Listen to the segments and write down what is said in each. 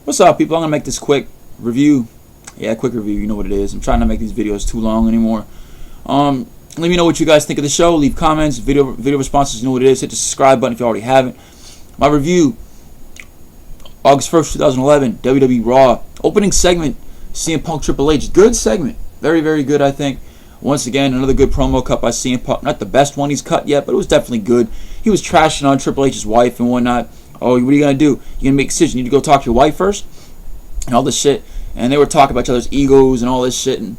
What's up, people? I'm gonna make this quick review. Yeah, quick review. You know what it is. I'm trying to make these videos too long anymore. Let me know what you guys think of the show. Leave comments, video responses. You know what it is. Hit the subscribe button if you already haven't. My review: August 1st, 2011, WWE Raw opening segment. CM Punk Triple H. Good segment. Very, very good. I think. Once again, another good promo cut by CM Punk. Not the best one he's cut yet, but it was definitely good. He was trashing on Triple H's wife and whatnot. Oh, what are you going to do? You're going to make a decision. You need to go talk to your wife first? And all this shit. And they were talking about each other's egos and all this shit. And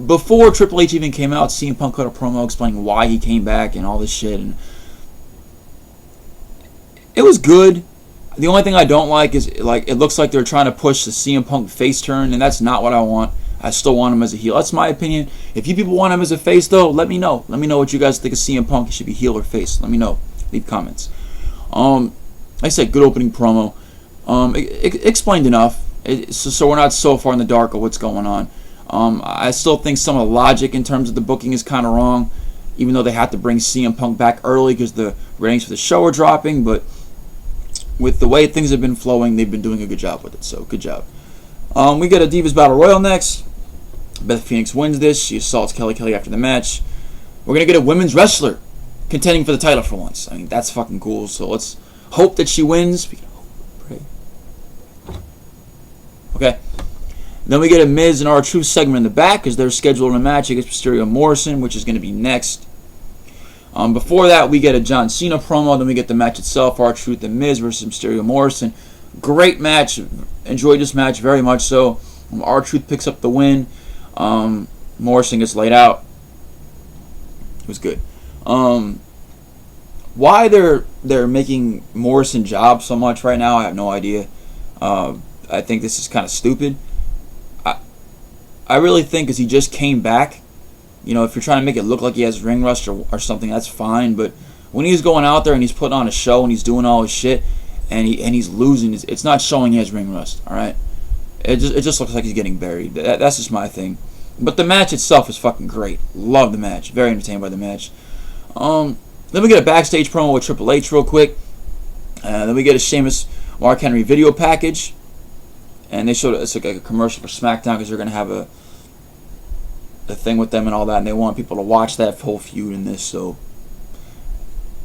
before Triple H even came out, CM Punk cut a promo explaining why he came back and all this shit. And it was good. The only thing I don't like is it looks like they're trying to push the CM Punk face turn, and that's not what I want. I still want him as a heel. That's my opinion. If you people want him as a face, though, let me know. Let me know what you guys think of CM Punk. He should be heel or face. Let me know. Leave comments. Like I said, good opening promo. It explained enough, so we're not so far in the dark of what's going on. I still think some of the logic in terms of the booking is kind of wrong, even though they had to bring CM Punk back early because the ratings for the show are dropping. But with the way things have been flowing, they've been doing a good job with it. So good job. We get a Divas Battle Royal next. Beth Phoenix wins this. She assaults Kelly Kelly after the match. We're going to get a women's wrestler contending for the title for once. I mean, that's fucking cool. So let's hope that she wins. We can hope, pray. Okay. Then we get a Miz and R-Truth segment in the back because they're scheduled a match against Mysterio and Morrison, which is going to be next. Before that, we get a John Cena promo. Then we get the match itself, R-Truth and Miz versus Mysterio and Morrison. Great match. Enjoyed this match very much so. R-Truth picks up the win. Morrison gets laid out. It was good. Why they're making Morrison job so much right now, I have no idea. I think this is kind of stupid. I really think because he just came back. You know, if you're trying to make it look like he has ring rust or something, that's fine. But when he's going out there and he's putting on a show and he's doing all his shit and he's losing, it's not showing he has ring rust. All right, it just looks like he's getting buried. That's just my thing. But the match itself is fucking great. Love the match. Very entertained by the match. Then we get a backstage promo with Triple H real quick. Then we get a Sheamus Mark Henry video package. And they showed it's like a commercial for SmackDown because they're going to have a thing with them and all that. And they want people to watch that whole feud in this. So,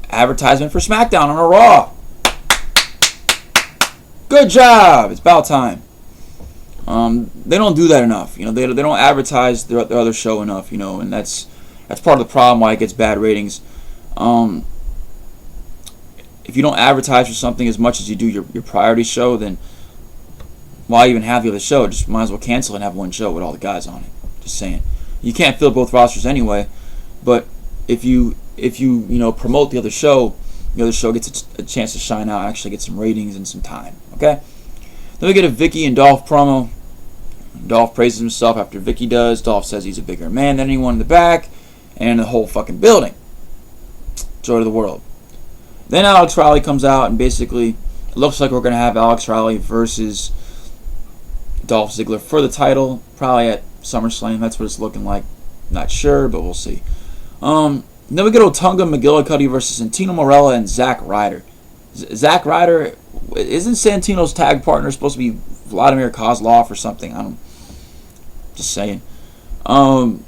advertisement for SmackDown on a Raw. Good job. It's about time. They don't do that enough. You know, they don't advertise their other show enough. You know, and that's part of the problem why it gets bad ratings. If you don't advertise for something as much as you do your priority show, then why even have the other show? Just might as well cancel and have one show with all the guys on it. Just saying. You can't fill both rosters anyway. But if you promote the other show gets a chance to shine out, actually get some ratings and some time. Okay. Then we get a Vicky and Dolph promo. Dolph praises himself after Vicky does. Dolph says he's a bigger man than anyone in the back and the whole fucking building. Joy to the world. Then Alex Riley comes out and basically it looks like we're going to have Alex Riley versus Dolph Ziggler for the title, probably at SummerSlam. That's what it's looking like. Not sure, but we'll see. Then we get Otunga McGillicuddy versus Santino Marella and Zack Ryder. Zack Ryder, isn't Santino's tag partner supposed to be Vladimir Kozlov or something? Just saying. I'm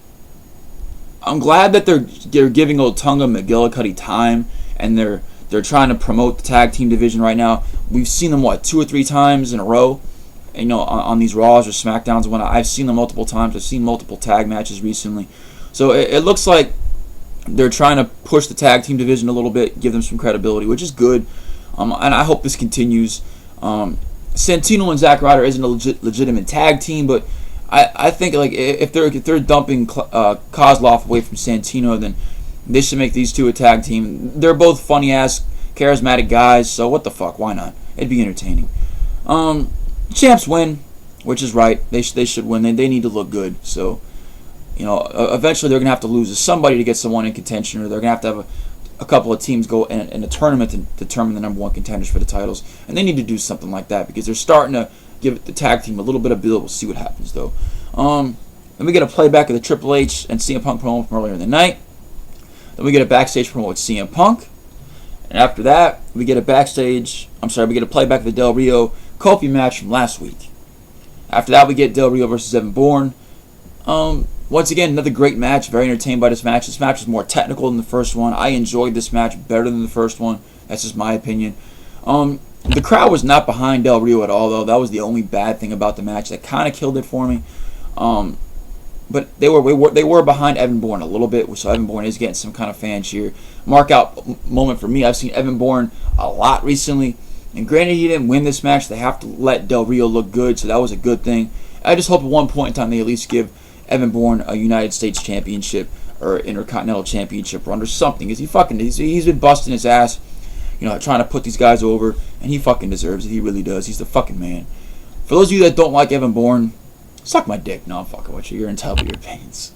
glad that they're giving Otunga McGillicuddy time and they're trying to promote the tag team division right now. We've seen them 2 or 3 times in a row. You know, on these Raws or SmackDowns and whatnot. I've seen them multiple times. I've seen multiple tag matches recently. So it looks like they're trying to push the tag team division a little bit, give them some credibility, which is good. And I hope this continues. Santino and Zack Ryder isn't a legitimate tag team, but I think like if they're dumping Kozlov away from Santino, then they should make these two a tag team. They're both funny ass, charismatic guys. So what the fuck? Why not? It'd be entertaining. Champs win, which is right. They should win. They need to look good. So, you know, eventually they're going to have to lose to somebody to get someone in contention, or they're going to have a couple of teams go in a tournament to determine the number one contenders for the titles. And they need to do something like that because they're starting to give the tag team a little bit of build. We'll see what happens, though. Then we get a playback of the Triple H and CM Punk promo from earlier in the night. Then we get a backstage promo with CM Punk. And after that, we get a playback of the Del Rio Kofi match from last week. After that, we get Del Rio versus Evan Bourne. Once again, another great match. Very entertained by this match. This match was more technical than the first one. I enjoyed this match better than the first one. That's just my opinion. The crowd was not behind Del Rio at all, though. That was the only bad thing about the match. That kind of killed it for me. But they were behind Evan Bourne a little bit, so Evan Bourne is getting some kind of fan cheer. Mark out moment for me. I've seen Evan Bourne a lot recently, and granted he didn't win this match. They have to let Del Rio look good, so that was a good thing. I just hope at one point in time they at least give Evan Bourne a United States Championship or Intercontinental Championship run or something. Because he's been busting his ass, trying to put these guys over, and he fucking deserves it. He really does. He's the fucking man. For those of you that don't like Evan Bourne, suck my dick. No, I'm fucking with you. You're entitled to your opinions.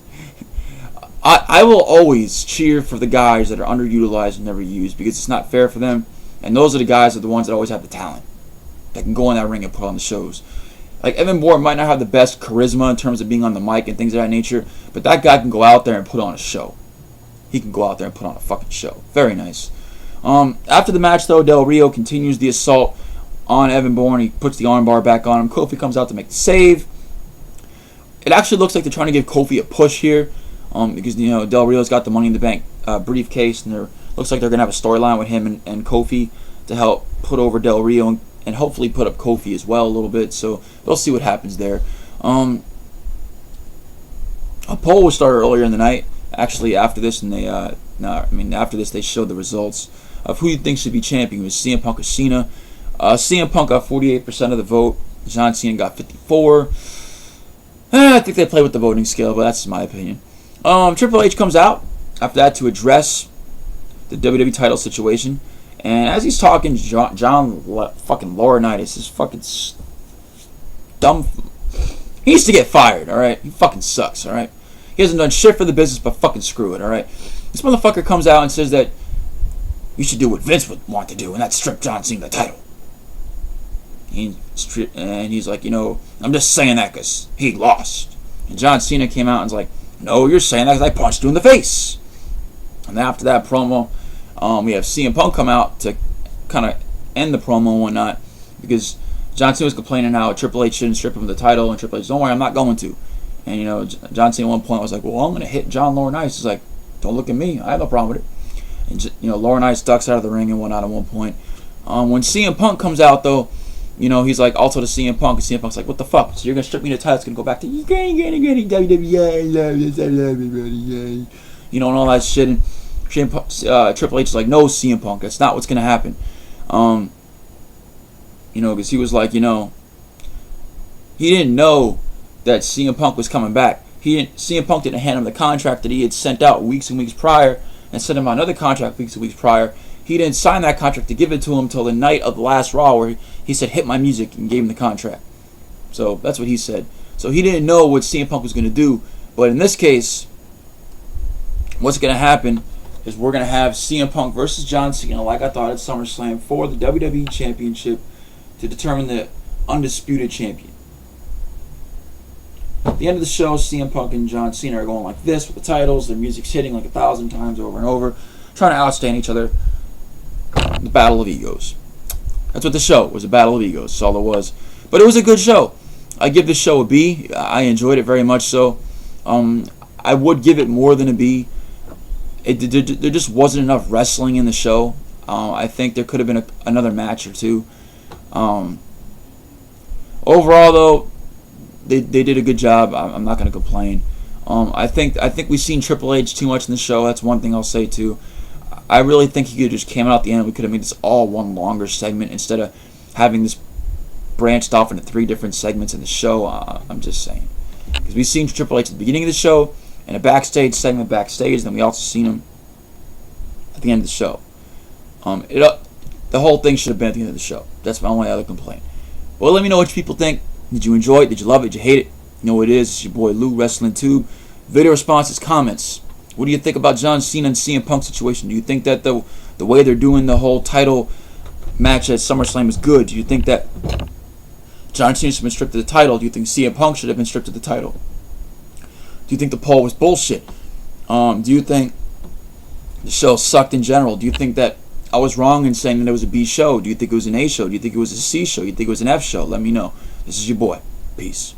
I will always cheer for the guys that are underutilized and never used because it's not fair for them. And those are the guys that are the ones that always have the talent that can go in that ring and put on the shows. Like Evan Bourne might not have the best charisma in terms of being on the mic and things of that nature, but that guy can go out there and put on a show. He can go out there and put on a fucking show. Very nice. After the match, though, Del Rio continues the assault on Evan Bourne. He puts the armbar back on him. Kofi comes out to make the save. It actually looks like they're trying to give Kofi a push here because, Del Rio's got the Money in the Bank briefcase, and looks like they're going to have a storyline with him and Kofi to help put over Del Rio and hopefully put up Kofi as well a little bit. So they'll see what happens there. A poll was started earlier in the night. Actually, after this, and after this, they showed the results of who you think should be champion. It was CM Punk or Cena. CM Punk got 48% of the vote. John Cena got 54%. I think they play with the voting scale, but that's my opinion. Triple H comes out after that to address the WWE title situation. And as he's talking, John fucking Laurinaitis is fucking dumb. He needs to get fired, alright? He fucking sucks, alright? He hasn't done shit for the business, but fucking screw it, alright? This motherfucker comes out and says that you should do what Vince would want to do, and that's strip John Cena the title. And he's like, I'm just saying that because he lost. And John Cena came out and was like, no, you're saying that because I punched you in the face. And after that promo, we have CM Punk come out to kind of end the promo and whatnot because John Cena was complaining how Triple H shouldn't strip him of the title, and Triple H, don't worry, I'm not going to. And, John Cena at one point was like, well, I'm going to hit John Laurinaitis. He's like, don't look at me. I have no problem with it. And, Laurinaitis ducks out of the ring and whatnot at one point. When CM Punk comes out, though, he's like, also to CM Punk, and CM Punk's like, what the fuck? So you're going to strip me of the title, it's going to go back to, WWE, I love this, I love everybody, and all that shit. And Triple H is like, no, CM Punk, that's not what's going to happen. Because he was like, he didn't know that CM Punk was coming back. CM Punk didn't hand him the contract that he had sent out weeks and weeks prior and sent him out another contract weeks and weeks prior. He didn't sign that contract to give it to him until the night of the last Raw where he said, hit my music, and gave him the contract. So that's what he said. So he didn't know what CM Punk was going to do. But in this case, what's going to happen is we're going to have CM Punk versus John Cena, like I thought, at SummerSlam for the WWE Championship to determine the undisputed champion. At the end of the show, CM Punk and John Cena are going like this with the titles. Their music's hitting like 1,000 times over and over, trying to outstand each other. The battle of egos. That's what the show was, a battle of egos. That's all it was. But it was a good show. I give this show a B. I enjoyed it very much so. I would give it more than a B. There just wasn't enough wrestling in the show. I think there could have been another match or two. Overall, though, they did a good job. I'm not going to complain. I think we've seen Triple H too much in the show. That's one thing I'll say too. I really think he could have just came out at the end. We could have made this all one longer segment instead of having this branched off into 3 different segments in the show. I'm just saying. Because we've seen Triple H at the beginning of the show, and a backstage segment backstage, then we also seen him at the end of the show. The whole thing should have been at the end of the show. That's my only other complaint. Well, let me know what you people think. Did you enjoy it? Did you love it? Did you hate it? You know what it is. It's your boy Lou, Wrestling Tube. Video responses, comments. What do you think about John Cena and CM Punk situation? Do you think that the way they're doing the whole title match at SummerSlam is good? Do you think that John Cena should have been stripped of the title? Do you think CM Punk should have been stripped of the title? Do you think the poll was bullshit? Do you think the show sucked in general? Do you think that I was wrong in saying that it was a B show. Do you think it was an A show? Do you think it was a C show? Do you think it was an F show? Let me know. This is your boy. Peace.